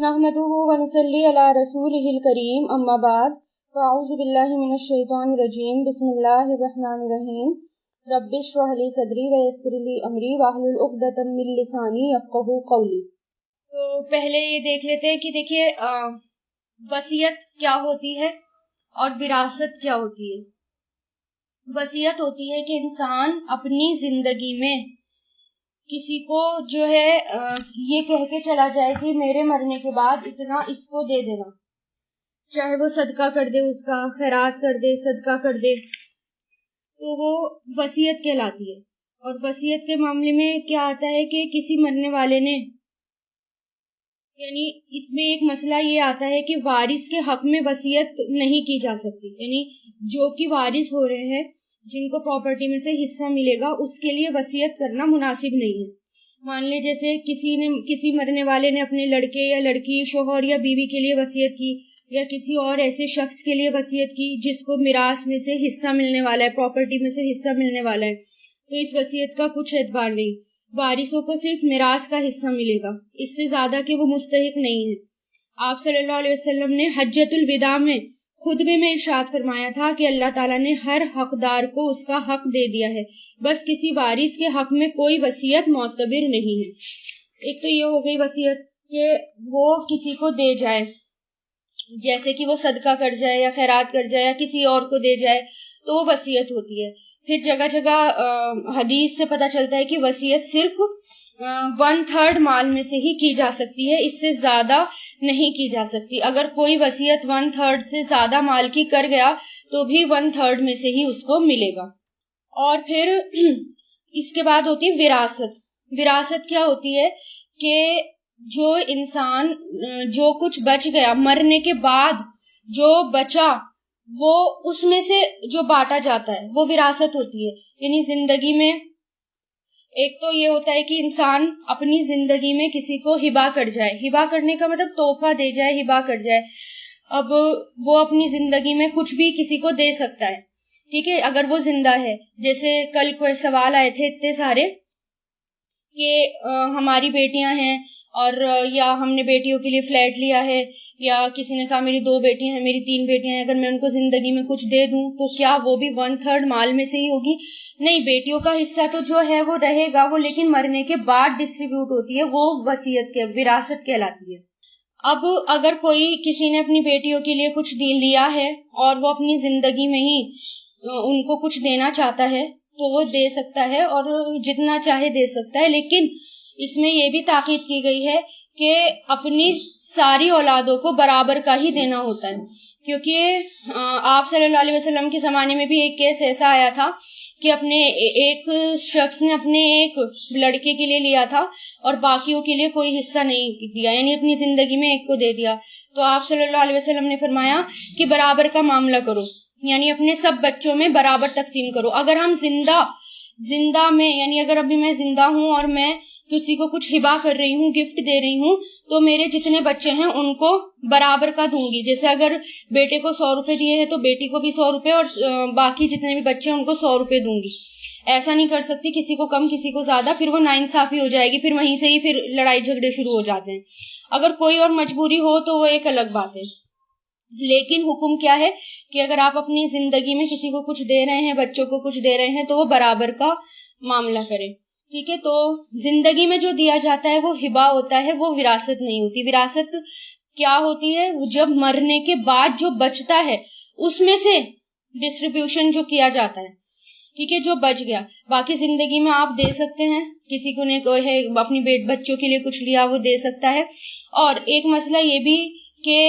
نحمده ونصلي على رسوله الكريم اما بعد فاعوذ باللہ من الشیطان الرجیم بسم اللہ الرحمن الرحیم رب اشرح لي صدری ویسر لي امری واحلل عقدۃ من لسانی یفقہوا قولی۔ تو پہلے یہ دیکھ لیتے ہیں کہ دیکھیے وصیت کیا ہوتی ہے اور وراثت کیا ہوتی ہے۔ وصیت ہوتی ہے کہ انسان اپنی زندگی میں کسی کو جو ہے یہ کہہ کے چلا جائے کہ میرے مرنے کے بعد اتنا اس کو دے دینا، چاہے وہ صدقہ کر دے، اس کا خیرات کر دے، صدقہ کر دے، تو وہ وصیت کہلاتی ہے۔ اور وصیت کے معاملے میں کیا آتا ہے کہ کسی مرنے والے نے، یعنی اس میں ایک مسئلہ یہ آتا ہے کہ وارث کے حق میں وصیت نہیں کی جا سکتی، یعنی جو کہ وارث ہو رہے ہیں، جن کو پراپرٹی میں سے حصہ ملے گا، اس کے لیے وصیت کرنا مناسب نہیں ہے۔ مان لے جیسے کسی مرنے والے نے اپنے لڑکے یا لڑکی، شوہر یا بیوی کے لیے وصیت کی، یا کسی اور ایسے شخص کے لیے وصیت کی جس کو میراث میں سے حصہ ملنے والا ہے، پراپرٹی میں سے حصہ ملنے والا ہے، تو اس وصیت کا کچھ اعتبار نہیں، وارثوں کو صرف میراث کا حصہ ملے گا، اس سے زیادہ کہ وہ مستحق نہیں ہے۔ آپ صلی اللہ علیہ وسلم نے حجۃ الوداع میں خطبے میں ارشاد فرمایا تھا کہ اللہ تعالیٰ نے ہر حقدار کو اس کا حق دے دیا ہے، بس کسی وارث کے حق میں کوئی وصیت معتبر نہیں ہے۔ ایک تو یہ ہو گئی وصیت کہ وہ کسی کو دے جائے، جیسے کہ وہ صدقہ کر جائے یا خیرات کر جائے یا کسی اور کو دے جائے، تو وہ وصیت ہوتی ہے۔ پھر جگہ جگہ حدیث سے پتہ چلتا ہے کہ وصیت صرف 1/3 مال میں سے ہی کی جا سکتی ہے، اس سے زیادہ نہیں کی جا سکتی۔ اگر کوئی وصیت 1/3 سے زیادہ مال کی کر گیا تو بھی 1/3 میں سے ہی اس کو ملے گا۔ اور پھر اس کے بعد ہوتی ہے وراثت۔ وراثت کیا ہوتی ہے کہ جو انسان جو کچھ بچ گیا، مرنے کے بعد جو بچا، وہ اس میں سے جو بانٹا جاتا ہے، وہ وراثت ہوتی ہے۔ یعنی زندگی میں ایک تو یہ ہوتا ہے کہ انسان اپنی زندگی میں کسی کو ہبہ کر جائے، ہبہ کرنے کا مطلب تحفہ دے جائے، ہبہ کر جائے۔ اب وہ اپنی زندگی میں کچھ بھی کسی کو دے سکتا ہے، ٹھیک ہے، اگر وہ زندہ ہے۔ جیسے کل کوئی سوال آئے تھے اتنے سارے کہ ہماری بیٹیاں ہیں اور یا ہم نے بیٹیوں کے لیے فلیٹ لیا ہے، یا کسی نے کہا میری 2 بیٹیاں ہیں، میری 3 بیٹیاں ہیں، اگر میں ان کو زندگی میں کچھ دے دوں تو کیا وہ بھی 1/3 مال میں سے ہی ہوگی؟ نہیں، بیٹیوں کا حصہ تو جو ہے وہ رہے گا، وہ لیکن مرنے کے بعد ڈسٹریبیوٹ ہوتی ہے، وہ وصیت کے وراثت کہلاتی ہے۔ اب اگر کوئی کسی نے اپنی بیٹیوں کے لیے کچھ لیا ہے اور وہ اپنی زندگی میں ہی ان کو کچھ دینا چاہتا ہے تو وہ دے سکتا ہے اور جتنا چاہے دے سکتا ہے، لیکن اس میں یہ بھی تاکید کی گئی ہے کہ اپنی ساری اولادوں کو برابر کا ہی دینا ہوتا ہے، کیونکہ آپ صلی اللہ علیہ وسلم کے زمانے میں بھی ایک کیس ایسا آیا تھا کہ اپنے ایک شخص نے اپنے ایک لڑکے کے لیے لیا تھا اور باقیوں کے لیے کوئی حصہ نہیں دیا، یعنی اپنی زندگی میں ایک کو دے دیا، تو آپ صلی اللہ علیہ وسلم نے فرمایا کہ برابر کا معاملہ کرو، یعنی اپنے سب بچوں میں برابر تقسیم کرو۔ اگر ہم زندہ میں، یعنی اگر ابھی میں زندہ ہوں اور میں کسی کو کچھ ہبہ کر رہی ہوں، گفٹ دے رہی ہوں، تو میرے جتنے بچے ہیں ان کو برابر کا دوں گی۔ جیسے اگر بیٹے کو 100 روپے دیے ہیں تو بیٹی کو بھی 100 روپے اور باقی جتنے بھی بچے ہیں ان کو 100 روپے دوں گی۔ ایسا نہیں کر سکتی کسی کو کم کسی کو زیادہ، پھر وہ ناانصافی ہو جائے گی، پھر وہیں سے ہی پھر لڑائی جھگڑے شروع ہو جاتے ہیں۔ اگر کوئی اور مجبوری ہو تو وہ ایک الگ بات ہے، لیکن حکم کیا ہے کہ اگر آپ اپنی زندگی میں کسی کو کچھ دے رہے ہیں، بچوں کو کچھ دے رہے ہیں، تو وہ برابر کا معاملہ کریں، ٹھیک ہے۔ تو زندگی میں جو دیا جاتا ہے وہ ہبہ ہوتا ہے، وہ وراثت نہیں ہوتی۔ وراثت کیا ہوتی ہے؟ جب مرنے کے بعد جو بچتا ہے اس میں سے ڈسٹریبیوشن جو کیا جاتا ہے، ٹھیک ہے، جو بچ گیا۔ باقی زندگی میں آپ دے سکتے ہیں، کسی کو نے کوئی ہے اپنی بچوں کے لیے کچھ لیا وہ دے سکتا ہے۔ اور ایک مسئلہ یہ بھی کہ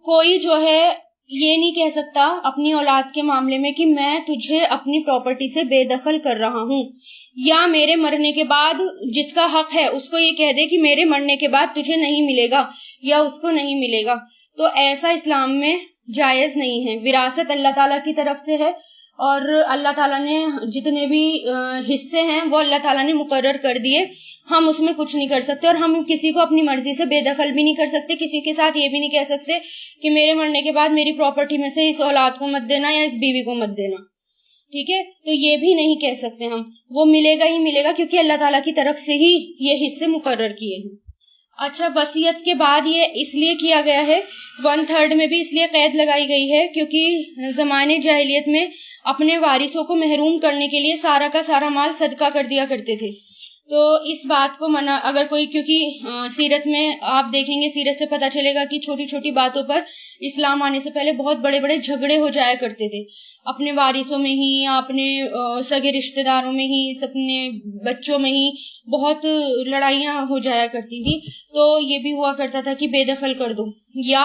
کوئی جو ہے یہ نہیں کہہ سکتا اپنی اولاد کے معاملے میں کہ میں تجھے اپنی پراپرٹی سے بے دخل کر رہا ہوں، یا میرے مرنے کے بعد جس کا حق ہے اس کو یہ کہہ دے کہ میرے مرنے کے بعد تجھے نہیں ملے گا یا اس کو نہیں ملے گا، تو ایسا اسلام میں جائز نہیں ہے۔ وراثت اللہ تعالیٰ کی طرف سے ہے، اور اللہ تعالیٰ نے جتنے بھی حصے ہیں وہ اللہ تعالیٰ نے مقرر کر دیے، ہم اس میں کچھ نہیں کر سکتے، اور ہم کسی کو اپنی مرضی سے بے دخل بھی نہیں کر سکتے، کسی کے ساتھ یہ بھی نہیں کہہ سکتے کہ میرے مرنے کے بعد میری پراپرٹی میں سے اس اولاد کو مت دینا یا اس بیوی کو مت دینا، ٹھیک ہے، تو یہ بھی نہیں کہہ سکتے ہم، وہ ملے گا ہی ملے گا، کیونکہ اللہ تعالیٰ کی طرف سے ہی یہ حصے مقرر کیے ہیں۔ اچھا، وصیت کے بعد یہ اس لیے کیا گیا ہے، 1/3 میں بھی اس لیے قید لگائی گئی ہے کیونکہ زمانے جاہلیت میں اپنے وارثوں کو محروم کرنے کے لیے سارا کا سارا مال صدقہ کر دیا کرتے تھے. تو اس بات کو منع اگر کوئی، کیونکہ سیرت میں آپ دیکھیں گے، سیرت سے پتہ چلے گا کہ چھوٹی چھوٹی باتوں پر اسلام آنے سے پہلے بہت بڑے بڑے جھگڑے ہو جایا کرتے تھے، اپنے وارثوں میں ہی، اپنے سگے رشتہ داروں میں ہی، اپنے بچوں میں ہی بہت لڑائیاں ہو جایا کرتی تھی. تو یہ بھی ہوا کرتا تھا کہ بے دخل کر دو، یا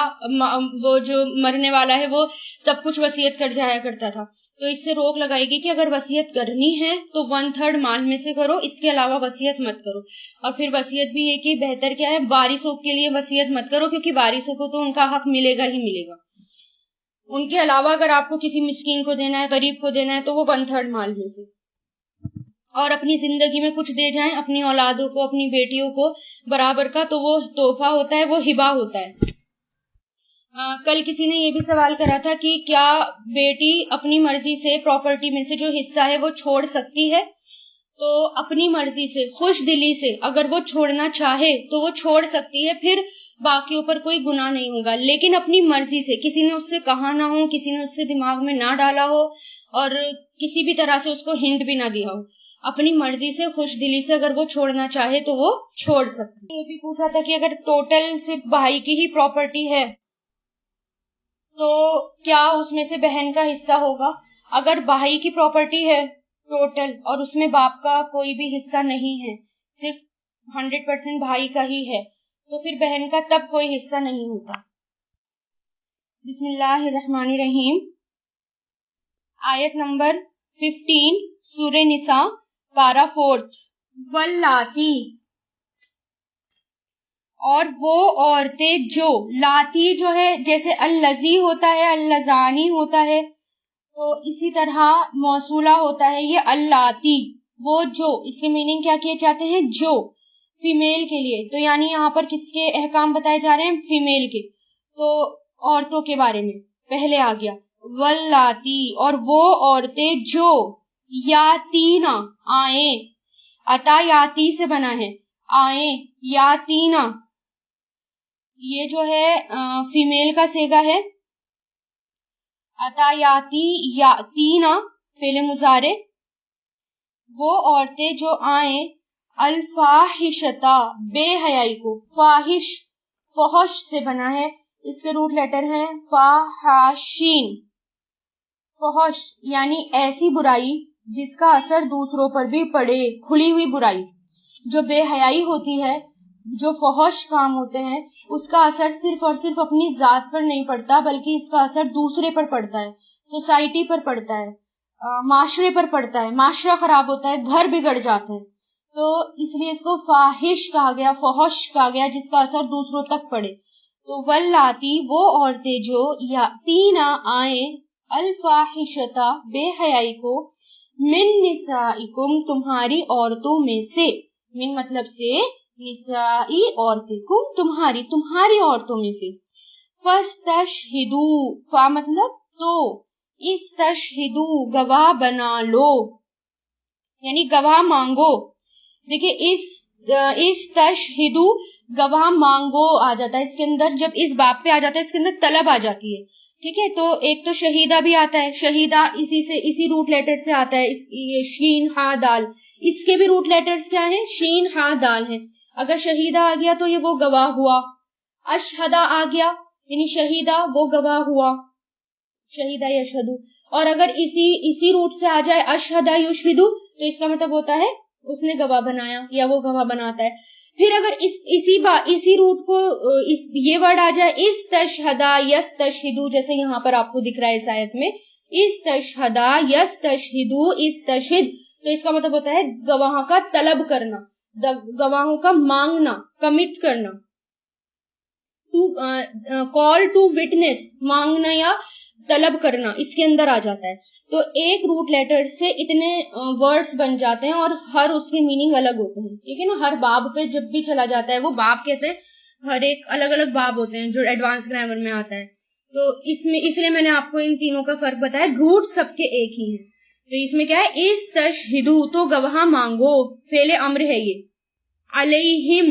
وہ جو مرنے والا ہے وہ سب کچھ وصیت کر جایا کرتا تھا. تو اس سے روک لگائے گی کہ اگر وصیت کرنی ہے تو 1/3 مال میں سے کرو، اس کے علاوہ وصیت مت کرو. اور پھر وصیت بھی یہ کہ بہتر کیا ہے، وارثوں کے لیے وصیت مت کرو، کیونکہ وارثوں کو تو ان کا حق ملے گا ہی ملے گا. ان کے علاوہ اگر آپ کو کسی مسکین کو دینا ہے، غریب کو دینا ہے، تو وہ 1/3 مال میں سے. اور اپنی زندگی میں کچھ دے جائیں اپنی اولادوں کو، اپنی بیٹیوں کو برابر کا، تو وہ تحفہ ہوتا ہے، وہ ہبہ ہوتا ہے. کل کسی نے یہ بھی سوال کرا تھا کہ کیا بیٹی اپنی مرضی سے پراپرٹی میں سے جو حصہ ہے وہ چھوڑ سکتی ہے؟ تو اپنی مرضی سے، خوش دلی سے اگر وہ چھوڑنا چاہے تو وہ چھوڑ سکتی ہے، پھر باقیوں پر کوئی گناہ نہیں ہوگا. لیکن اپنی مرضی سے، کسی نے اس سے کہا نہ ہو، کسی نے اس سے دماغ میں نہ ڈالا ہو، اور کسی بھی طرح سے اس کو ہنٹ بھی نہ دیا ہو، اپنی مرضی سے، خوش دلی سے اگر وہ چھوڑنا چاہے تو وہ چھوڑ سکتی. یہ بھی پوچھا تھا کہ اگر ٹوٹل صرف بھائی کی ہی پراپرٹی ہے تو کیا اس میں سے بہن کا حصہ ہوگا؟ اگر بھائی کی پراپرٹی ہے ٹوٹل اور اس میں باپ کا کوئی بھی حصہ نہیں ہے، صرف 100% بھائی کا ہی ہے، تو پھر بہن کا تب کوئی حصہ نہیں ہوتا. بسم اللہ الرحمن الرحیم. آیت نمبر 15 سورہ نساء، پارہ 4. واللاتی، اور وہ عورتیں جو، لاتی جو ہے جیسے اللذی ہوتا ہے، اللذانی ہوتا ہے، تو اسی طرح موصولہ ہوتا ہے یہ اللاتی، وہ جو. اس کے میننگ کیا کیے جاتے ہیں؟ جو، فیمیل کے لیے. تو یعنی یہاں پر کس کے احکام بتائے جا رہے ہیں؟ فیمیل کے. تو عورتوں کے بارے میں پہلے آ گیا واللاتی، اور وہ عورتیں جو یاتینا آئیں، عطا یاتی سے بنا ہے، آئیں، یاتینا یہ جو ہے فیمیل کا صیغہ ہے، عطا یاتی، یاتینا فعل مضارع. وہ عورتیں جو آئیں الفاحشتا بے حیائی کو، فاحش فحش سے بنا ہے، اس کے روٹ لیٹر ہیں فاحشین. فحش یعنی ایسی برائی جس کا اثر دوسروں پر بھی پڑے، کھلی ہوئی برائی. جو بے حیائی ہوتی ہے، جو فحش کام ہوتے ہیں، اس کا اثر صرف اور صرف اپنی ذات پر نہیں پڑتا، بلکہ اس کا اثر دوسرے پر پڑتا ہے، سوسائٹی پر پڑتا ہے، معاشرے پر پڑتا ہے، معاشرہ خراب ہوتا ہے، گھر بگڑ جاتے ہیں. تو اس لیے اس کو فاحش کہا گیا، فحش کہا گیا جس کا اثر دوسروں تک پڑے. تو واللاتی وہ عورتیں جو یاتینا آئیں الفاحشتا بے حیائی کو، من نسائکم تمہاری عورتوں میں سے، من مطلب سے، نسائی عورتکم تمہاری عورتوں میں سے. فاستشہدو، فا مطلب تو، استشہدو گواہ بنا لو، یعنی گواہ مانگو. دیکھیں استشہدو گواہ مانگو آ جاتا ہے اس کے اندر، جب اس باب پہ آ جاتا ہے اس کے اندر طلب آ جاتی ہے. ٹھیک ہے، تو ایک تو شہیدہ بھی آتا ہے، شہیدہ اسی روٹ لیٹر سے آتا ہے، یہ شین ہا دال، اس کے بھی روٹ لیٹرز کیا ہیں؟ شین ہا دال ہیں. اگر شہیدہ آ گیا تو یہ وہ گواہ ہوا، اشہدہ آ گیا یعنی شہیدہ وہ گواہ ہوا، شہیدہ یشہدو. اور اگر اسی روٹ سے آ جائے اشہدہ یشہدو تو اس کا مطلب ہوتا ہے اس نے گواہ بنایا یا وہ گواہ بناتا ہے. پھر اگر اسی روٹ کو یہ ورڈ آ جائے استشہدہ یستشہدو، جیسے یہاں پر آپ کو دکھ رہا ہے اس آیت میں استشہدہ یستشہدو استشہد، تو اس کا مطلب ہوتا ہے گواہ کا طلب کرنا، گواہوں کا مانگنا، کمٹ کرنا. کال ٹو وٹنس، مانگنا یا طلب کرنا اس کے اندر آ جاتا ہے. تو ایک روٹ لیٹر سے اتنے ورڈز بن جاتے ہیں اور ہر اس کے میننگ الگ ہوتے ہیں. ٹھیک ہے نا، ہر باب پہ جب بھی چلا جاتا ہے، وہ باب کہتے ہیں، ہر ایک الگ الگ باب ہوتے ہیں جو ایڈوانس گرامر میں آتا ہے. تو اس لیے میں نے آپ کو ان تینوں کا فرق بتایا، روٹ سب کے ایک ہی ہیں. تو اس میں کیا ہے؟ استشہدو تو گواہ مانگو، فعل امر ہے یہ. علیہم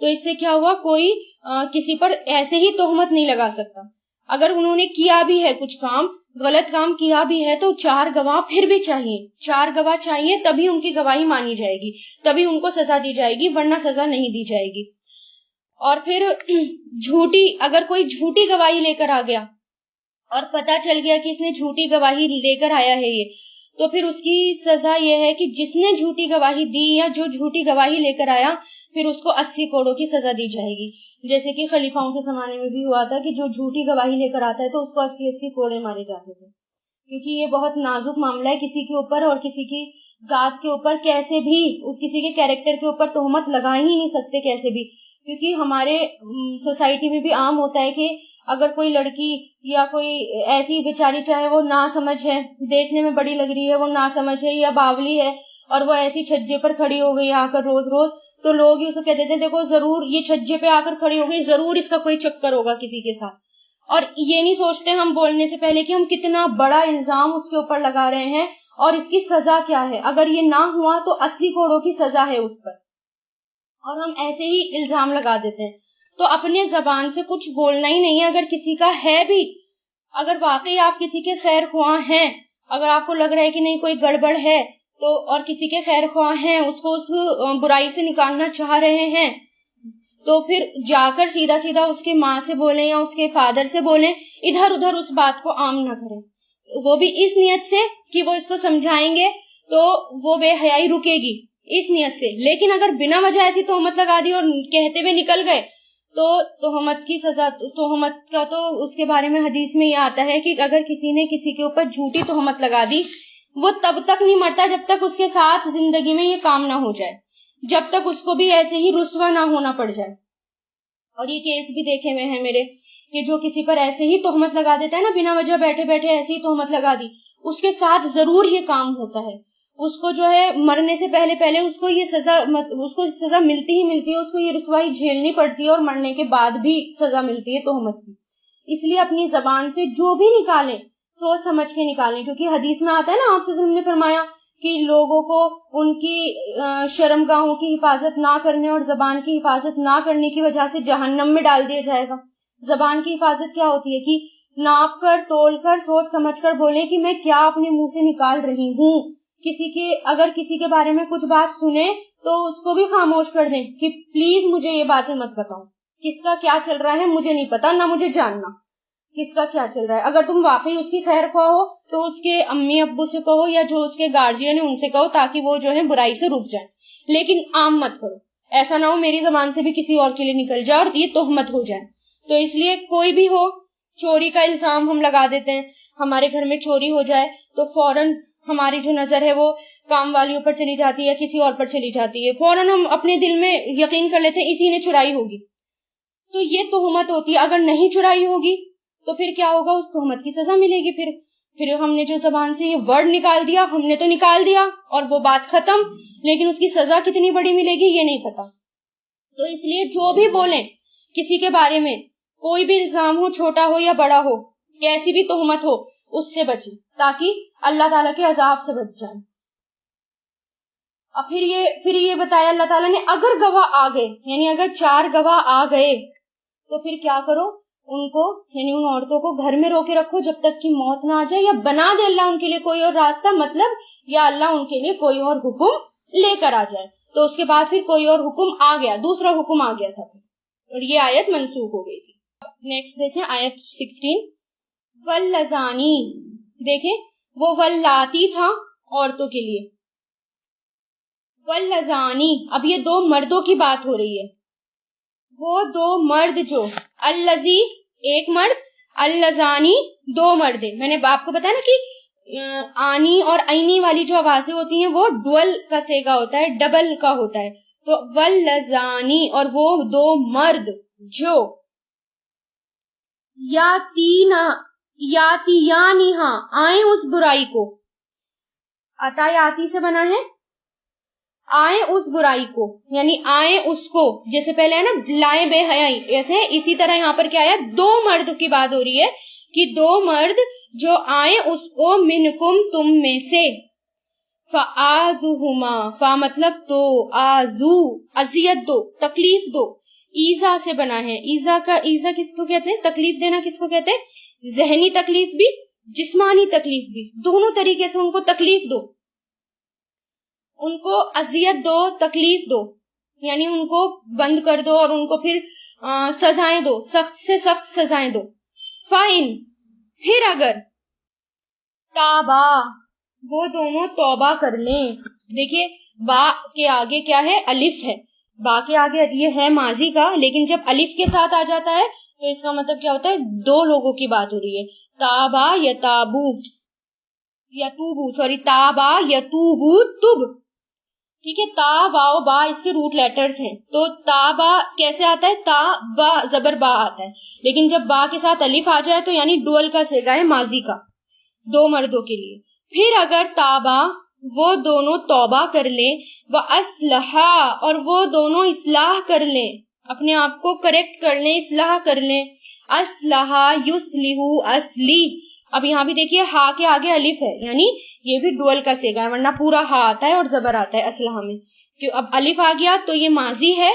تو اس سے کیا ہوا, کوئی کسی پر ایسے ہی تہمت نہیں لگا سکتا. اگر انہوں نے کیا بھی ہے کچھ کام, غلط کام کیا بھی ہے, تو 4 گواہ پھر بھی چاہیے, 4 گواہ چاہیے, تبھی ان کی گواہی مانی جائے گی, تبھی ان کو سزا دی جائے گی, ورنہ سزا نہیں دی جائے گی. اور پھر اگر کوئی جھوٹی گواہی لے کر آ گیا اور پتا چل گیا کہ اس نے جھوٹی گواہی لے کر آیا ہے یہ, تو پھر اس کی سزا یہ ہے کہ جس نے جھوٹی گواہی دی یا جو جھوٹی گواہی لے کر آیا, پھر اس کو 80 کوڑوں کی سزا دی جائے گی. جیسے کہ خلیفاؤں کے زمانے میں بھی ہوا تھا کہ جو جھوٹی گواہی لے کر آتا ہے تو اس کو 80 کوڑے مارے جاتے تھے, کیونکہ یہ بہت نازک معاملہ ہے. کسی کے اوپر اور کسی کی ذات کے اوپر کیسے بھی, کسی کے کیریکٹر کے اوپر تہمت لگا ہی نہیں سکتے کیسے بھی, کیونکہ ہمارے سوسائٹی میں بھی عام ہوتا ہے کہ اگر کوئی لڑکی یا کوئی ایسی بیچاری, چاہے وہ نا سمجھ ہے, دیکھنے میں بڑی لگ رہی ہے, وہ نا سمجھ ہے یا باولی ہے, اور وہ ایسی چھجے پر کھڑی ہو گئی آ کر روز روز, تو لوگ اسے کہتے تھے دیکھو ضرور یہ چھجے پہ آ کر کھڑی ہو گئی, ضرور اس کا کوئی چکر ہوگا کسی کے ساتھ. اور یہ نہیں سوچتے ہم بولنے سے پہلے کہ ہم کتنا بڑا الزام اس کے اوپر لگا رہے ہیں اور اس کی سزا کیا ہے. اگر یہ نہ ہوا تو 80 کوڑوں کی سزا ہے اس پر, اور ہم ایسے ہی الزام لگا دیتے ہیں. تو اپنے زبان سے کچھ بولنا ہی نہیں ہے. اگر کسی کا ہے بھی, اگر واقعی آپ کسی کے خیر خواہ ہیں, اگر آپ کو لگ رہا ہے کہ نہیں کوئی گڑبڑ ہے, تو اور کسی کے خیر خواہ ہیں, اس کو اس برائی سے نکالنا چاہ رہے ہیں, تو پھر جا کر سیدھا سیدھا اس کے ماں سے بولیں یا اس کے فادر سے بولیں, ادھر ادھر اس بات کو عام نہ کریں. وہ بھی اس نیت سے کہ وہ اس کو سمجھائیں گے تو وہ بے حیائی رکے گی, اس نیت سے. لیکن اگر بنا وجہ ایسی تہمت لگا دی اور کہتے ہوئے نکل گئے, تو تہمت کی سزا, تہمت کا تو اس کے بارے میں حدیث میں یہ آتا ہے کہ اگر کسی نے کسی کے اوپر جھوٹی تہمت لگا دی, وہ تب تک نہیں مرتا جب تک اس کے ساتھ زندگی میں یہ کام نہ ہو جائے, جب تک اس کو بھی ایسے ہی رسوا نہ ہونا پڑ جائے. اور یہ کیس بھی دیکھے ہوئے ہیں میرے, کہ جو کسی پر ایسے ہی تہمت لگا دیتا ہے نا, بنا وجہ بیٹھے بیٹھے ایسے ہی تہمت لگا دی, اس کے ساتھ ضرور یہ کام ہوتا ہے. اس کو جو ہے مرنے سے پہلے اس کو یہ سزا ملتی ہی ملتی ہے, اس کو یہ رسوائی جھیلنی پڑتی ہے, اور مرنے کے بعد بھی سزا ملتی ہے تہمت کی. اس لیے اپنی زبان سے جو بھی نکالیں سوچ سمجھ کے نکالیں, کیونکہ حدیث میں آتا ہے نا, آپ سے ہم نے فرمایا کہ لوگوں کو ان کی شرمگاہوں کی حفاظت نہ کرنے اور زبان کی حفاظت نہ کرنے کی وجہ سے جہنم میں ڈال دیا جائے گا. زبان کی حفاظت کیا ہوتی ہے کہ ناپ کر, تول کر, سوچ سمجھ کر بولیں کہ میں کیا اپنے منہ سے نکال رہی ہوں. اگر کسی کے بارے میں کچھ بات سنیں تو اس کو بھی خاموش کر دیں کہ پلیز مجھے یہ باتیں مت بتاؤ, کس کا کیا چل رہا ہے مجھے نہیں پتا, نہ مجھے جاننا کس کا کیا چل رہا ہے. اگر تم واقعی اس کی خیر خواہ ہو تو اس کے امی ابو سے کہو, یا جو اس کے گارجین ہیں ان سے کہو, تاکہ وہ جو ہے برائی سے رک جائیں. لیکن عام مت کرو, ایسا نہ ہو میری زبان سے بھی کسی اور کے لیے نکل جائے اور یہ تہمت ہو جائے. تو اس لیے کوئی بھی ہو, چوری کا الزام ہم لگا دیتے ہیں, ہمارے گھر میں چوری ہو جائے تو فوراً ہماری جو نظر ہے وہ کام والیوں پر چلی جاتی ہے یا کسی اور پر چلی جاتی ہے, فوراً ہم اپنے دل میں یقین کر لیتے ہیں اسی نے چرائی ہوگی. تو یہ تہمت ہوتی ہے. اگر نہیں چرائی ہوگی تو پھر کیا ہوگا, اس تہمت کی سزا ملے گی. پھر ہم نے جو زبان سے یہ ورڈ نکال دیا, ہم نے تو نکال دیا اور وہ بات ختم, لیکن اس کی سزا کتنی بڑی ملے گی یہ نہیں پتا. تو اس لیے جو بھی بولیں کسی کے بارے میں, کوئی بھی الزام ہو, چھوٹا ہو یا بڑا ہو, کیسی بھی تہمت ہو, اس سے بچیں تاکہ اللہ تعالیٰ کے عذاب سے بچ جائیں. اور پھر یہ بتایا اللہ تعالیٰ نے, اگر گواہ آ گئے, یعنی اگر 4 گواہ آ گئے تو پھر کیا کرو, ان کو یعنی ان عورتوں کو گھر میں روکے رکھو جب تک کہ موت نہ آ جائے, یا بنا دے اللہ ان کے لیے کوئی اور راستہ, مطلب یا اللہ ان کے لیے کوئی اور حکم لے کر آ جائے. تو اس کے بعد پھر کوئی اور حکم آ گیا, دوسرا حکم آ گیا تھا, اور یہ آیت منسوخ ہو گئی تھی. نیکسٹ دیکھیں آیت 16, واللذانی, دیکھیں وہ واللاتی تھا عورتوں کے لیے, واللذانی اب یہ 2 مردوں کی بات ہو رہی ہے. وہ 2 مرد جو, اللذی ایک مرد, اللذانی 2 مرد. میں نے آپ کو بتایا نا کہ آنی اور عینی والی جو آوازیں ہوتی ہیں وہ ڈول کا صیغہ ہوتا ہے, ڈبل کا ہوتا ہے. تو واللذانی, اور وہ 2 مرد جو یاتیانہا آئیں اس برائی کو, عطا یاتی سے بنا ہے, آئیں اس برائی کو یعنی آئیں اس کو, جیسے پہلے ہے نا لائیں بے حیائی, ایسے اسی طرح یہاں پر کیا ہے, 2 مرد کی بات ہو رہی ہے کہ 2 مرد جو آئیں اس کو, منکم تم میں سے, فآذوہما, فا مطلب تو, آذو اذیت دو, تکلیف دو, ایزا سے بنا ہے. ایزا کس کو کہتے ہیں؟ تکلیف دینا کس کو کہتے ہیں؟ ذہنی تکلیف بھی جسمانی تکلیف بھی، دونوں طریقے سے ان کو تکلیف دو، ان کو اذیت دو، تکلیف دو، یعنی ان کو بند کر دو اور ان کو پھر سزائیں دو، سخت سے سخت سزائیں دو. فائن پھر اگر تابا وہ دونوں توبہ کر لیں. دیکھیے با کے آگے کیا ہے؟ الف ہے. با کے آگے یہ ہے ماضی کا، لیکن جب الف کے ساتھ آ جاتا ہے تو اس کا مطلب کیا ہوتا ہے؟ دو لوگوں کی بات ہو رہی ہے. تابا یتابو، یتوبو سوری تابا یتوبو تب. ٹھیک ہے، تا با با اس کے روٹ لیٹرز ہیں. تو تابا کیسے آتا ہے؟ تا با زبر با آتا ہے، لیکن جب با کے ساتھ الف آ جائے تو یعنی ڈوئل کا صیغہ ہے ماضی کا، دو مردوں کے لیے. پھر اگر تابا وہ دونوں توبہ کر لیں، وَأَصْلَحَا اور وہ دونوں اصلاح کر لیں، اپنے آپ کو کریکٹ کر لیں، اصلاح کر لیں. اصلحا یصلحو اصلی. اب یہاں بھی دیکھیے ہا کے آگے الف ہے، یعنی یہ بھی ڈوئل کا صیغہ ہے، ورنہ پورا ہا آتا ہے اور زبر آتا ہے اصلحا میں. اب الف آ گیا تو یہ ماضی ہے،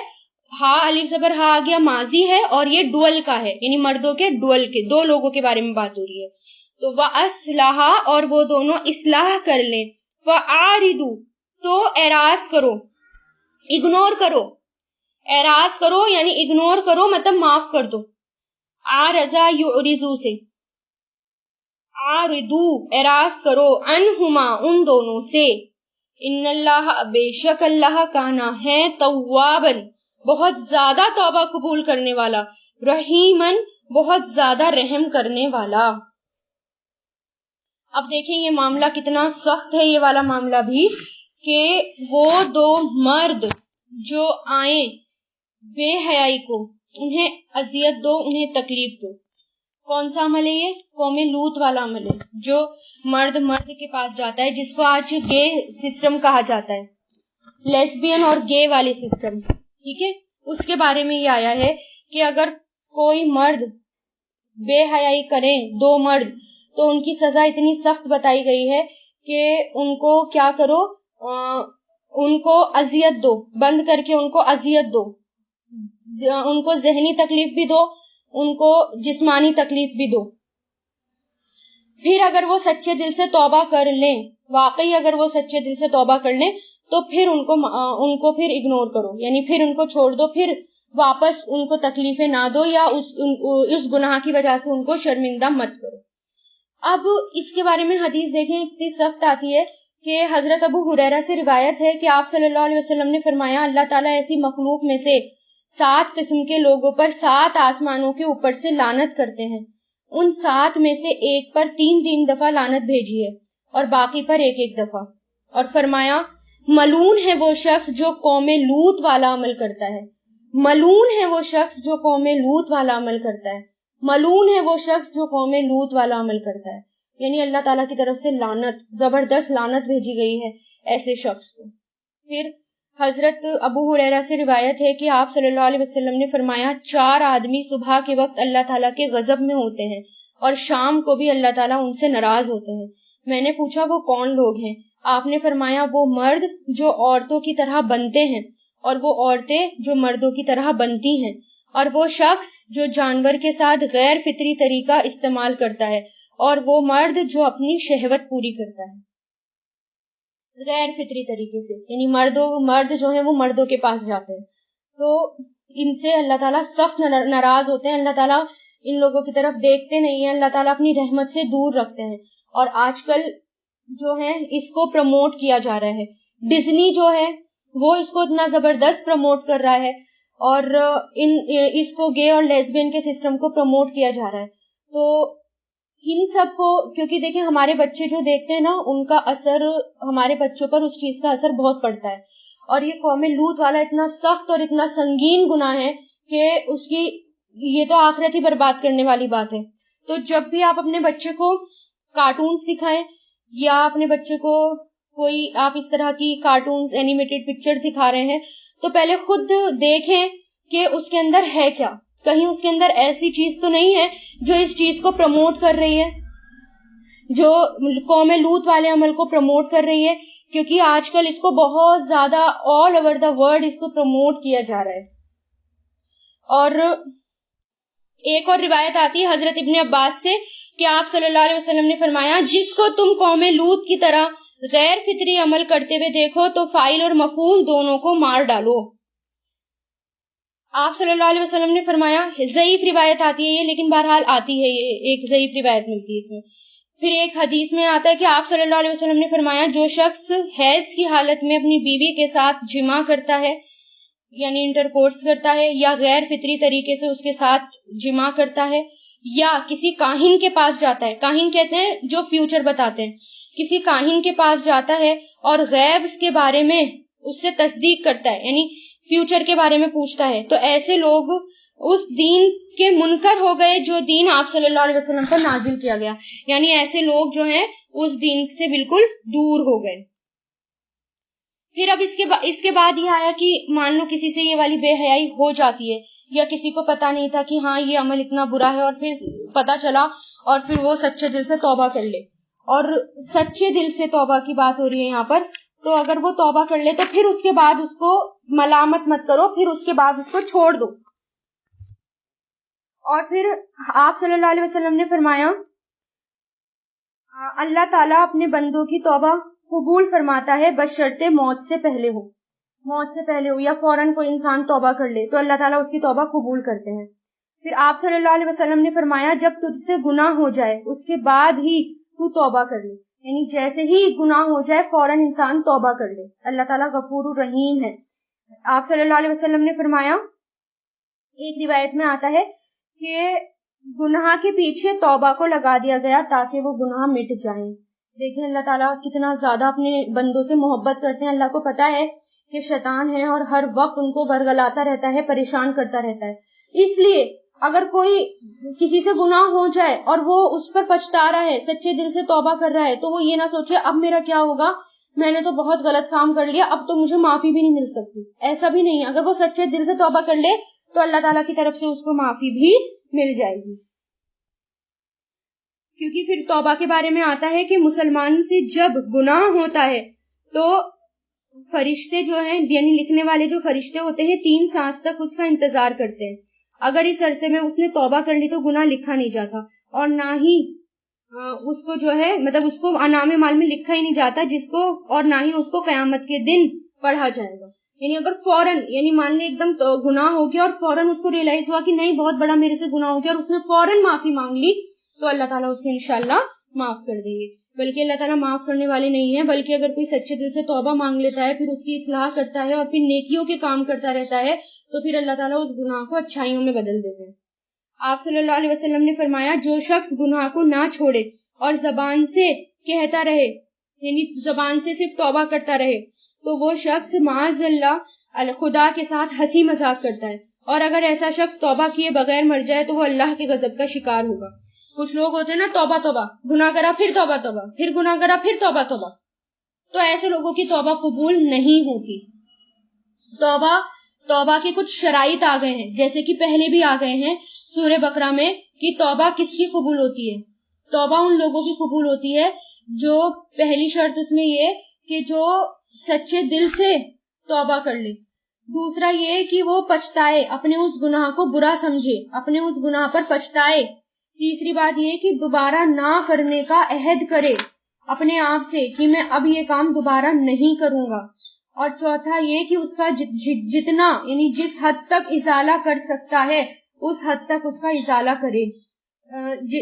ہا الف زبر ہا آ گیا ماضی ہے، اور یہ ڈوئل کا ہے، یعنی مردوں کے ڈوئل کے، دو لوگوں کے بارے میں بات ہو رہی ہے. تو وَأَصْلَحَا اور وہ دونوں اصلاح کر لیں. وَأَعْرِضُوا تو اعراض کرو، اگنور کرو. اعراض کرو یعنی اگنور کرو، مطلب معاف کر دو. عارضا یعرضو سے، عارضو اعراض کرو، عنہما ان دونوں سے. ان اللہ بے شک اللہ کانا ہے، توابن بہت زیادہ توبہ قبول کرنے والا، رحیمن بہت زیادہ رحم کرنے والا. اب دیکھیں یہ معاملہ کتنا سخت ہے، یہ والا معاملہ بھی، کہ وہ دو مرد جو آئیں بے حیائی کو، انہیں اذیت دو، انہیں تکلیف دو. کون سا عمل ہے یہ؟ قوم لوط والا عمل ہے، جو مرد کے پاس جاتا ہے، جس کو آج گے سسٹم کہا جاتا ہے، لیسبین اور گے والے سسٹم. ٹھیک ہے، اس کے بارے میں یہ آیا ہے کہ اگر کوئی مرد بے حیائی کریں، دو مرد، تو ان کی سزا اتنی سخت بتائی گئی ہے کہ ان کو کیا کرو، ان کو اذیت دو، بند کر کے ان کو اذیت دو، ان کو ذہنی تکلیف بھی دو، ان کو جسمانی تکلیف بھی دو. پھر اگر وہ سچے دل سے توبہ کر لیں، واقعی اگر وہ سچے دل سے توبہ کر لیں، تو پھر ان کو پھر اگنور کرو، یعنی پھر ان کو چھوڑ دو، پھر واپس ان کو تکلیفیں نہ دو، یا اس گناہ کی وجہ سے ان کو شرمندہ مت کرو. اب اس کے بارے میں حدیث دیکھیں، اتنی سخت آتی ہے کہ حضرت ابو ہریرہ سے روایت ہے کہ آپ صلی اللہ علیہ وسلم نے فرمایا، اللہ تعالیٰ ایسی مخلوق میں سے 7 قسم کے لوگوں پر 7 آسمانوں کے اوپر سے لعنت کرتے ہیں. ان 7 میں سے ایک پر 3 دفعہ لعنت بھیجی ہے اور باقی پر ایک دفعہ. اور فرمایا ملعون ہے وہ شخص جو قوم لوط والا عمل کرتا ہے. ملعون ہے وہ شخص جو قوم لوط والا عمل کرتا ہے. ملعون ہے وہ شخص جو قوم لوط والا عمل کرتا ہے. یعنی اللہ تعالیٰ کی طرف سے لعنت، زبردست لعنت بھیجی گئی ہے ایسے شخص کو. پھر حضرت ابو ہریرہ سے روایت ہے کہ آپ صلی اللہ علیہ وسلم نے فرمایا 4 آدمی صبح کے وقت اللہ تعالیٰ کے غضب میں ہوتے ہیں اور شام کو بھی اللہ تعالیٰ ان سے ناراض ہوتے ہیں. میں نے پوچھا وہ کون لوگ ہیں؟ آپ نے فرمایا وہ مرد جو عورتوں کی طرح بنتے ہیں، اور وہ عورتیں جو مردوں کی طرح بنتی ہیں، اور وہ شخص جو جانور کے ساتھ غیر فطری طریقہ استعمال کرتا ہے، اور وہ مرد جو اپنی شہوت پوری کرتا ہے غیر فطری طریقے سے. یعنی مرد جو ہیں وہ مردوں کے پاس جاتے ہیں، تو ان سے اللہ تعالیٰ سخت ناراض ہوتے ہیں. اللہ تعالیٰ ان لوگوں کی طرف دیکھتے نہیں ہیں، اللہ تعالیٰ اپنی رحمت سے دور رکھتے ہیں. اور آج کل جو ہے اس کو پروموٹ کیا جا رہا ہے. ڈزنی جو ہے وہ اس کو اتنا زبردست پروموٹ کر رہا ہے، اور اس کو گے اور لیسبین کے سسٹم کو پروموٹ کیا جا رہا ہے. تو ان سب کو، کیونکہ دیکھیں ہمارے بچے جو دیکھتے ہیں نا، ان کا اثر ہمارے بچوں پر اس چیز کا اثر بہت پڑتا ہے. اور یہ قوم لوط والا اتنا سخت اور اتنا سنگین گناہ ہے کہ اس کی یہ تو آخرت ہی برباد کرنے والی بات ہے. تو جب بھی آپ اپنے بچے کو کارٹونز دکھائیں، یا اپنے بچے کو کوئی آپ اس طرح کی کارٹونز اینیمیٹڈ پکچر دکھا رہے ہیں، تو پہلے خود دیکھیں کہ اس کے اندر ہے کیا. کہیں اس کے اندر ایسی چیز تو نہیں ہے جو اس چیز کو پروموٹ کر رہی ہے، جو قوم لوط والے عمل کو پروموٹ کر رہی ہے. کیونکہ آج کل اس کو بہت زیادہ آل اوور دا ورلڈ اس کو پروموٹ کیا جا رہا ہے. اور ایک اور روایت آتی ہے حضرت ابن عباس سے کہ آپ صلی اللہ علیہ وسلم نے فرمایا جس کو تم قوم لوط کی طرح غیر فطری عمل کرتے ہوئے دیکھو تو فاعل اور مفعول دونوں کو مار ڈالو. آپ صلی اللہ علیہ وسلم نے فرمایا, ضعیف روایت آتی ہے یہ, لیکن بہرحال آتی ہے, یہ ایک ضعیف روایت ملتی ہے اس میں. پھر ایک حدیث میں آتا ہے کہ آپ صلی اللہ علیہ وسلم نے فرمایا جو شخص حیض کی حالت میں اپنی بیوی کے ساتھ جماع کرتا ہے یعنی انٹرکورس کرتا ہے, یا غیر فطری طریقے سے اس کے ساتھ جماع کرتا ہے, یا کسی کاہن کے پاس جاتا ہے, کاہن کہتے ہیں جو فیوچر بتاتے ہیں, کسی کاہن کے پاس جاتا ہے اور غیب کے بارے میں اس سے تصدیق کرتا ہے یعنی فیوچر کے بارے میں پوچھتا ہے, تو ایسے لوگ اس دین کے منکر ہو گئے جو دین آپ صلی اللہ علیہ وسلم پر نازل کیا گیا, یعنی ایسے لوگ جو ہیں اس دین سے بالکل دور ہو گئے. پھر اب اس کے بعد یہ آیا کہ مان لو کسی سے یہ والی بے حیائی ہو جاتی ہے, یا کسی کو پتا نہیں تھا کہ ہاں یہ عمل اتنا برا ہے, اور پھر پتا چلا اور پھر وہ سچے دل سے توبہ کر لے, اور سچے دل سے توبہ کی بات ہو رہی ہے یہاں پر, تو اگر وہ توبہ کر لے تو پھر اس کے بعد اس کو ملامت مت کرو, پھر اس کے بعد اس کو چھوڑ دو. اور پھر آپ صلی اللہ علیہ وسلم نے فرمایا اللہ تعالیٰ اپنے بندوں کی توبہ قبول فرماتا ہے بشرطے موت سے پہلے ہو یا فوراً کوئی انسان توبہ کر لے تو اللہ تعالیٰ اس کی توبہ قبول کرتے ہیں. پھر آپ صلی اللہ علیہ وسلم نے فرمایا جب تجھ سے گناہ ہو جائے اس کے بعد ہی تو توبہ کر لے, یعنی جیسے ہی گناہ ہو جائے فوراً انسان توبہ کر لے, اللہ تعالیٰ غفور الرحیم ہے. آپ صلی اللہ علیہ وسلم نے فرمایا, ایک روایت میں آتا ہے کہ گناہ کے پیچھے توبہ کو لگا دیا گیا تاکہ وہ گناہ مٹ جائیں. دیکھیں اللہ تعالیٰ کتنا زیادہ اپنے بندوں سے محبت کرتے ہیں. اللہ کو پتا ہے کہ شیطان ہے اور ہر وقت ان کو ورگلاتا رہتا ہے, پریشان کرتا رہتا ہے. اس لیے اگر کوئی کسی سے گناہ ہو جائے اور وہ اس پر پچھتا رہا ہے, سچے دل سے توبہ کر رہا ہے, تو وہ یہ نہ سوچے اب میرا کیا ہوگا, میں نے تو بہت غلط کام کر لیا, اب تو مجھے معافی بھی نہیں مل سکتی. ایسا بھی نہیں, اگر وہ سچے دل سے توبہ کر لے تو اللہ تعالیٰ کی طرف سے اس کو معافی بھی مل جائے گی. کیونکہ پھر توبہ کے بارے میں آتا ہے کہ مسلمان سے جب گناہ ہوتا ہے تو فرشتے جو ہیں یعنی لکھنے والے جو فرشتے ہوتے ہیں 3 سانس تک اس کا انتظار کرتے ہیں. اگر اس عرصے میں اس نے توبہ کر لی تو گناہ لکھا نہیں جاتا, اور نہ ہی اس کو جو ہے مطلب اس کو انعام مال میں لکھا ہی نہیں جاتا جس کو, اور نہ ہی اس کو قیامت کے دن پڑھا جائے گا. یعنی اگر فوراً یعنی مان لے ایک دم گناہ ہو گیا اور فوراً اس کو ریئلائز ہوا کہ نہیں بہت بڑا میرے سے گناہ ہو گیا اور اس نے فوراً معافی مانگ لی تو اللہ تعالیٰ اس کو انشاءاللہ معاف کر دیں گے. بلکہ اللہ تعالیٰ معاف کرنے والے نہیں ہیں, بلکہ اگر کوئی سچے دل سے توبہ مانگ لیتا ہے, پھر اس کی اصلاح کرتا ہے اور پھر نیکیوں کے کام کرتا رہتا ہے, تو پھر اللہ تعالیٰ اس گناہ کو اچھائیوں میں بدل دیتے ہیں. آپ صلی اللہ علیہ وسلم نے فرمایا جو شخص گناہ کو نہ چھوڑے اور زبان سے کہتا رہے یعنی زبان سے صرف توبہ کرتا رہے تو وہ شخص معاذ اللہ خدا کے ساتھ ہنسی مذاق کرتا ہے, اور اگر ایسا شخص توبہ کیے بغیر مر جائے تو وہ اللہ کے غضب کا شکار ہوگا. کچھ لوگ ہوتے ہیں نا توبہ توبہ, گناہ کرا پھر توبہ توبہ, پھر گناہ کرا پھر توبہ توبہ, تو ایسے لوگوں کی توبہ قبول نہیں ہوتی. توبہ کے کچھ شرائط آ گئے ہیں, جیسے کہ پہلے بھی آ گئے ہیں سورہ بقرہ میں کہ توبہ کس کی قبول ہوتی ہے. توبہ ان لوگوں کی قبول ہوتی ہے جو پہلی شرط اس میں یہ کہ جو سچے دل سے توبہ کر لے, دوسرا یہ کہ وہ پچھتائے, اپنے اس گناہ کو برا سمجھے, اپنے اس گناہ پر پچھتائے, تیسری بات یہ کہ دوبارہ نہ کرنے کا عہد کرے اپنے آپ سے کہ میں اب یہ کام دوبارہ نہیں کروں گا, اور چوتھا یہ کہ اس کا جتنا یعنی جس حد تک ازالہ کر سکتا ہے اس حد تک اس کا ازالہ کرے.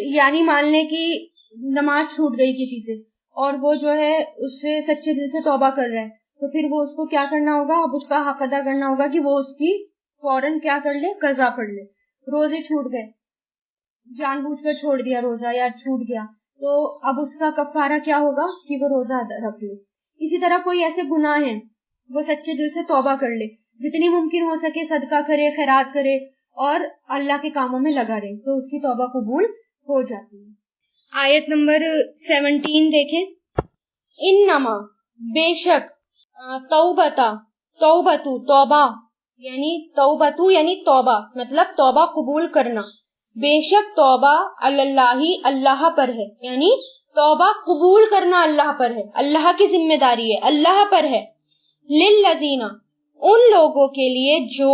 یعنی مان لیں کہ نماز چھوٹ گئی کسی سے اور وہ جو ہے اس سے سچے دل سے توبہ کر رہا ہے, تو پھر وہ اس کو کیا کرنا ہوگا, اب اس کا حق ادا کرنا ہوگا کہ وہ اس کی فوراً کیا کر لے, قضا پڑھ لے. روزے چھوٹ گئے, جان بوجھ کر چھوڑ دیا روزہ یا چھوٹ گیا, تو اب اس کا کفارہ کیا ہوگا کہ وہ روزہ رکھ لے. اسی طرح کوئی ایسے گناہ ہیں وہ سچے دل سے توبہ کر لے, جتنی ممکن ہو سکے صدقہ کرے, خیرات کرے اور اللہ کے کاموں میں لگا رہے, تو اس کی توبہ قبول ہو جاتی ہے. آیت نمبر 17 دیکھیں. انما بے شک توبتو توبہ یعنی توبہ مطلب توبہ قبول کرنا, بے شک توبہ اللہ پر ہے, یعنی توبہ قبول کرنا اللہ پر ہے, اللہ کی ذمہ داری ہے, اللہ پر ہے. للذین ان لوگوں کے لیے جو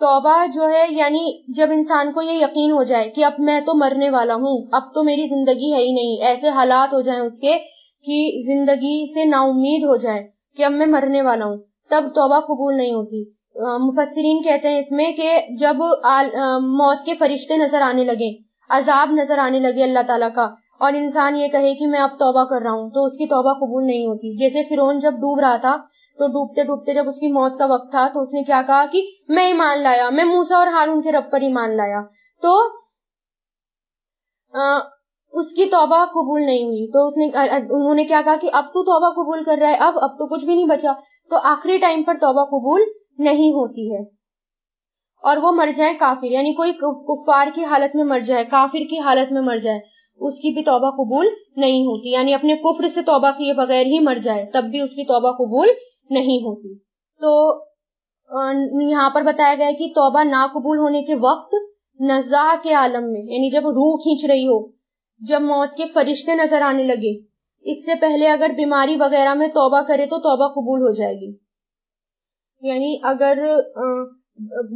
توبہ جو ہے یعنی جب انسان کو یہ یقین ہو جائے کہ اب میں تو مرنے والا ہوں، اب تو میری زندگی ہے ہی نہیں، ایسے حالات ہو جائیں اس کے کہ زندگی سے نا امید ہو جائے کہ اب میں مرنے والا ہوں، تب توبہ قبول نہیں ہوتی۔ مفسرین کہتے ہیں اس میں کہ جب موت کے فرشتے نظر آنے لگے، عذاب نظر آنے لگے اللہ تعالیٰ کا، اور انسان یہ کہے کہ میں اب توبہ کر رہا ہوں، تو اس کی توبہ قبول نہیں ہوتی۔ جیسے فرعون جب ڈوب رہا تھا تو ڈوبتے ڈوبتے جب اس کی موت کا وقت تھا تو اس نے کیا کہا کہ میں ایمان لایا، میں موسیٰ اور ہارون کے رب پر ایمان لایا، تو اس کی توبہ قبول نہیں ہوئی۔ تو انہوں نے کیا کہا کہ اب تو توبہ قبول کر رہا ہے، اب تو کچھ بھی نہیں بچا، تو آخری ٹائم پر توبہ قبول نہیں ہوتی ہے اور وہ مر جائے کافر، یعنی کوئی کفار کی حالت میں مر جائے، کافر کی حالت میں مر جائے، اس کی بھی توبہ قبول نہیں ہوتی، یعنی اپنے کفر سے توبہ کیے بغیر ہی مر جائے تب بھی اس کی توبہ قبول نہیں ہوتی۔ تو یہاں پر بتایا گیا ہے کہ توبہ ناقبول ہونے کے وقت نزاع کے عالم میں، یعنی جب روح کھینچ رہی ہو، جب موت کے فرشتے نظر آنے لگے، اس سے پہلے اگر بیماری وغیرہ میں توبہ کرے تو توبہ قبول ہو جائے گی۔ یعنی اگر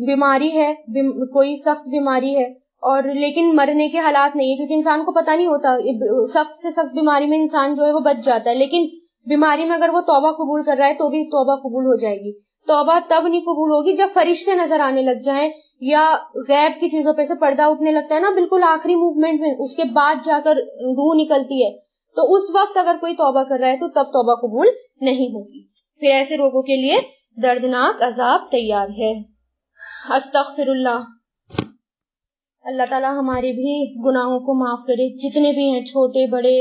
بیماری ہے، کوئی سخت بیماری ہے اور لیکن مرنے کے حالات نہیں ہے، کیونکہ انسان کو پتہ نہیں ہوتا، سخت سے سخت بیماری میں انسان جو ہے وہ بچ جاتا ہے، لیکن بیماری میں اگر وہ توبہ قبول کر رہا ہے تو بھی توبہ قبول ہو جائے گی۔ توبہ تب نہیں قبول ہوگی جب فرشتے نظر آنے لگ جائیں یا غیب کی چیزوں پہ سے پردہ اٹھنے لگتا ہے نا بالکل آخری موومنٹ میں، اس کے بعد جا کر روح نکلتی ہے، تو اس وقت اگر کوئی توبہ کر رہا ہے تو تب توبہ قبول نہیں ہوگی۔ پھر ایسے لوگوں کے لیے دردناک عذاب تیار ہے۔ استغفر اللہ۔ اللہ تعالیٰ ہمارے بھی گناہوں کو معاف کرے، جتنے بھی ہیں چھوٹے بڑے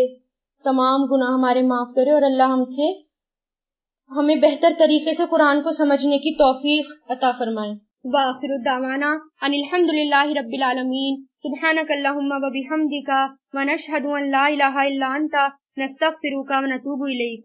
تمام گناہ ہمارے معاف کرے، اور اللہ ہمیں بہتر طریقے سے قرآن کو سمجھنے کی توفیق عطا فرمائے۔ وآخر الدعوانا ان الحمد للہ رب العالمین۔ سبحانک اللہم و بحمدک ونشہد ان لا الہ الا انت نستغفرک ونتوب الیک۔